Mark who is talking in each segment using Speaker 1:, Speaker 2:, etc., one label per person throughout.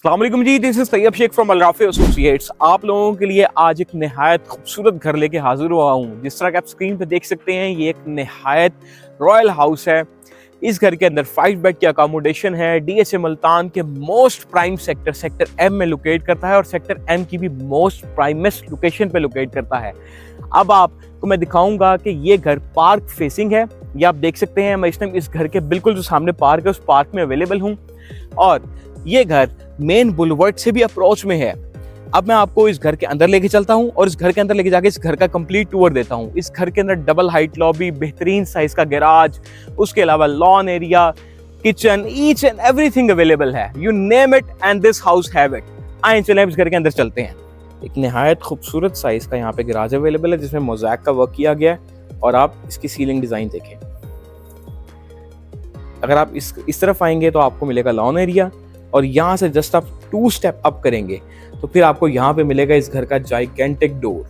Speaker 1: अस्सलाम वालेकुम जी, this is Tayyab Shaikh from Alrafi associates. आप लोगों के लिए आज एक निहायत खूबसूरत घर लेके हाजिर हुआ हूँ। जिस तरह कि आप स्क्रीन पे देख सकते हैं, ये एक निहायत रॉयल हाउस है। इस घर के अंदर 5 बेड की अकोमोडेशन है। डीएचए मुल्तान के मोस्ट प्राइम सेक्टर एम में लोकेट करता है और सेक्टर एम की भी मोस्ट प्राइमेस्ट लोकेशन पे लोकेट करता है। अब आपको मैं दिखाऊंगा कि ये घर पार्क फेसिंग है। ये आप देख सकते हैं, मैं इस टाइम इस घर के बिल्कुल जो सामने पार्क है उस पार्क में अवेलेबल हूँ और ये घर मेन बुलवर्ड से भी अप्रोच में है। अब मैं आपको इस घर के अंदर लेके चलता हूँ और इस घर के अंदर लेके जाके इस घर का कंप्लीट टूर देता हूँ। इस घर के अंदर डबल हाइट लॉबी, बेहतरीन साइज का गैराज, उसके अलावा lawn area, kitchen, each and everything available है। You name it and this house have it. आइए चलें इस घर के अंदर चलते हैं। एक निहायत खूबसूरत साइज का यहाँ पे गैराज अवेलेबल है जिसमें मोज़ैक का वर्क किया गया है और आप इसकी सीलिंग डिजाइन देखें। अगर आप इस तरफ आएंगे तो आपको मिलेगा लॉन एरिया और यहाँ से जस्ट आप 2 स्टेप अप करेंगे तो फिर आपको यहाँ पे मिलेगा इस घर का जाइगेंटिक डोर।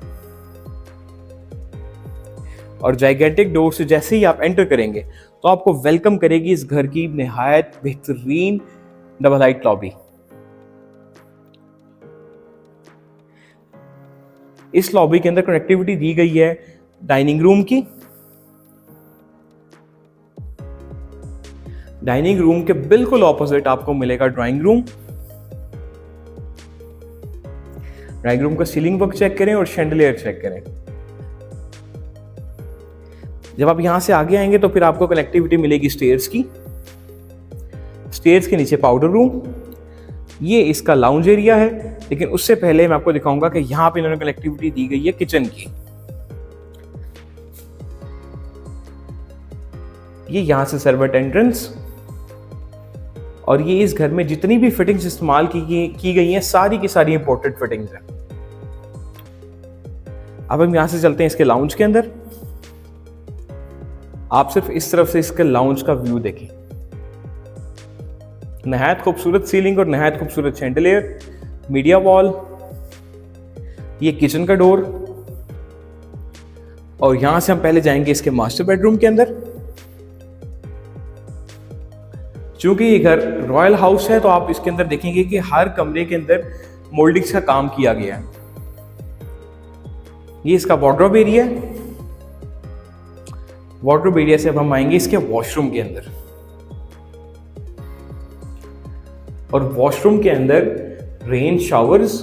Speaker 1: और जाइगेंटिक डोर से जैसे ही आप एंटर करेंगे तो आपको वेलकम करेगी इस घर की निहायत बेहतरीन डबल हाइट लॉबी। इस लॉबी के अंदर कनेक्टिविटी दी गई है डाइनिंग रूम की। डाइनिंग रूम के बिल्कुल ऑपोजिट आपको मिलेगा ड्राइंग रूम। ड्राइंग रूम का सीलिंग वर्क चेक करें और शैंडलियर चेक करें। जब आप यहां से आगे आएंगे तो फिर आपको कनेक्टिविटी मिलेगी स्टेयर्स की। स्टेयर्स के नीचे पाउडर रूम, ये इसका लाउंज एरिया है। लेकिन उससे पहले मैं आपको दिखाऊंगा कि यहां पे इन्होंने कनेक्टिविटी दी गई है किचन की। ये यहां से सर्वेंट एंट्रेंस और ये इस घर में जितनी भी फिटिंग्स इस्तेमाल की गई हैं सारी की सारी इंपोर्टेड फिटिंग्स हैं। अब हम यहां से चलते हैं इसके लाउंज के अंदर। आप सिर्फ इस तरफ से इसके लाउंज का व्यू देखें। नहायत खूबसूरत सीलिंग और नहायत खूबसूरत शैंडलियर, मीडिया वॉल, ये किचन का डोर और यहां से हम पहले जाएंगे इसके मास्टर बेडरूम के अंदर। चूंकि ये घर रॉयल हाउस है तो आप इसके अंदर देखेंगे कि हर कमरे के अंदर मोल्डिंग्स का काम किया गया है। ये इसका वार्डरोब एरिया है। वार्डरोब एरिया से अब हम आएंगे इसके वॉशरूम के अंदर और वॉशरूम के अंदर रेन शावर्स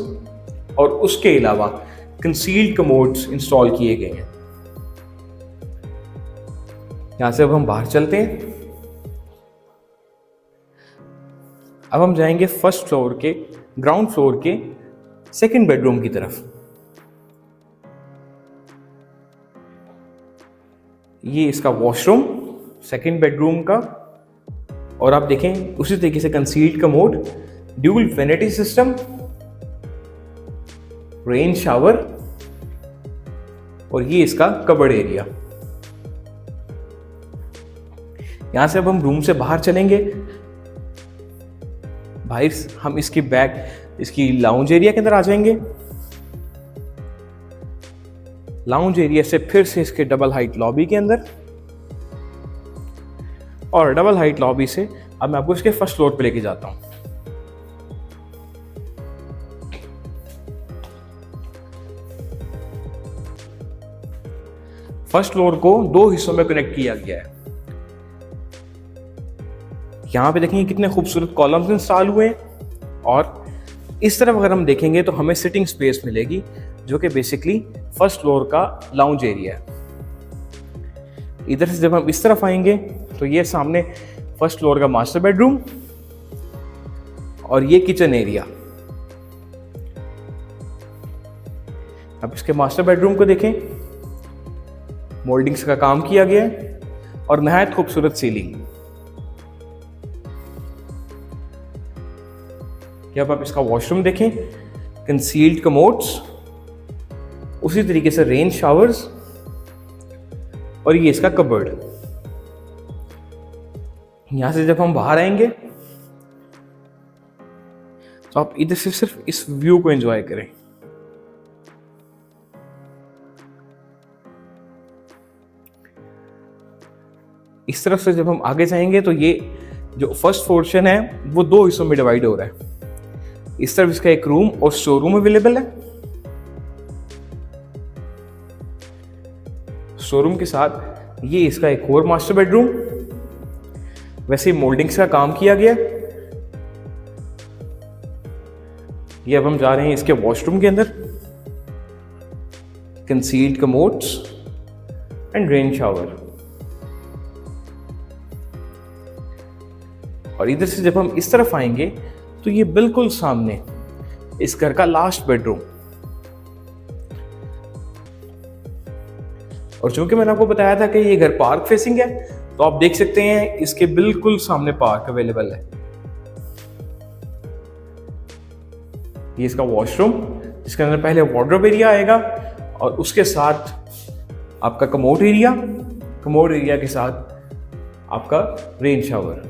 Speaker 1: और उसके अलावा कंसील्ड कमोड्स इंस्टॉल किए गए हैं। यहां से अब हम बाहर चलते हैं। अब हम जाएंगे ग्राउंड फ्लोर के सेकंड बेडरूम की तरफ। ये इसका वॉशरूम सेकंड बेडरूम का और आप देखें उसी तरीके से concealed commode, dual vanity system, rain shower और ये इसका कबर्ड एरिया। यहां से अब हम रूम से बाहर चलेंगे। भाई हम इसकी लाउंज एरिया के अंदर आ जाएंगे। लाउंज एरिया से फिर से इसके डबल हाइट लॉबी के अंदर और डबल हाइट लॉबी से अब मैं आपको इसके फर्स्ट फ्लोर पे लेके जाता हूं। फर्स्ट फ्लोर को 2 हिस्सों में कनेक्ट किया गया है। यहां पे देखेंगे कितने खूबसूरत कॉलम्स इंस्टॉल हुए हैं और इस तरफ अगर हम देखेंगे तो हमें सिटिंग स्पेस मिलेगी जो कि बेसिकली फर्स्ट फ्लोर का लाउंज एरिया है। इधर से जब हम इस तरफ आएंगे तो ये सामने फर्स्ट फ्लोर का मास्टर बेडरूम और ये किचन एरिया। अब इसके मास्टर बेडरूम को देखें, मोल्डिंग्स का काम किया गया है और नहायत खूबसूरत सीलिंग। अब आप इसका वॉशरूम देखें, कंसील्ड कमोड्स, उसी तरीके से रेन शावर्स और ये इसका कबर्ड। यहां से जब हम बाहर आएंगे तो आप इधर से सिर्फ इस व्यू को एंजॉय करें। इस तरफ से जब हम आगे जाएंगे तो ये जो फर्स्ट पोर्शन है वो 2 हिस्सों में डिवाइड हो रहा है। इस तरफ इसका एक रूम और स्टोर रूम अवेलेबल है। स्टोर रूम के साथ ये इसका एक और मास्टर बेडरूम, वैसे मोल्डिंग्स का काम किया गया। ये अब हम जा रहे हैं इसके वॉशरूम के अंदर। Concealed commodes and rain shower. और इधर से जब हम इस तरफ आएंगे तो ये बिल्कुल सामने इस घर का लास्ट बेडरूम। और चूंकि मैंने आपको बताया था कि ये घर पार्क फेसिंग है, तो आप देख सकते हैं इसके बिल्कुल सामने पार्क अवेलेबल है। ये इसका वॉशरूम, जिसके अंदर पहले वार्डरोब एरिया आएगा और उसके साथ आपका कमोड एरिया के साथ आपका रेन शावर।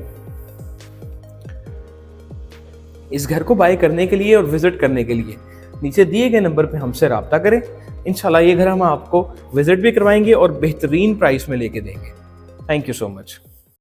Speaker 1: इस घर को बाय करने के लिए और विजिट करने के लिए नीचे दिए गए नंबर पे हमसे राब्ता करें। इंशाल्लाह ये घर हम आपको विजिट भी करवाएंगे और बेहतरीन प्राइस में लेके देंगे। Thank you so much.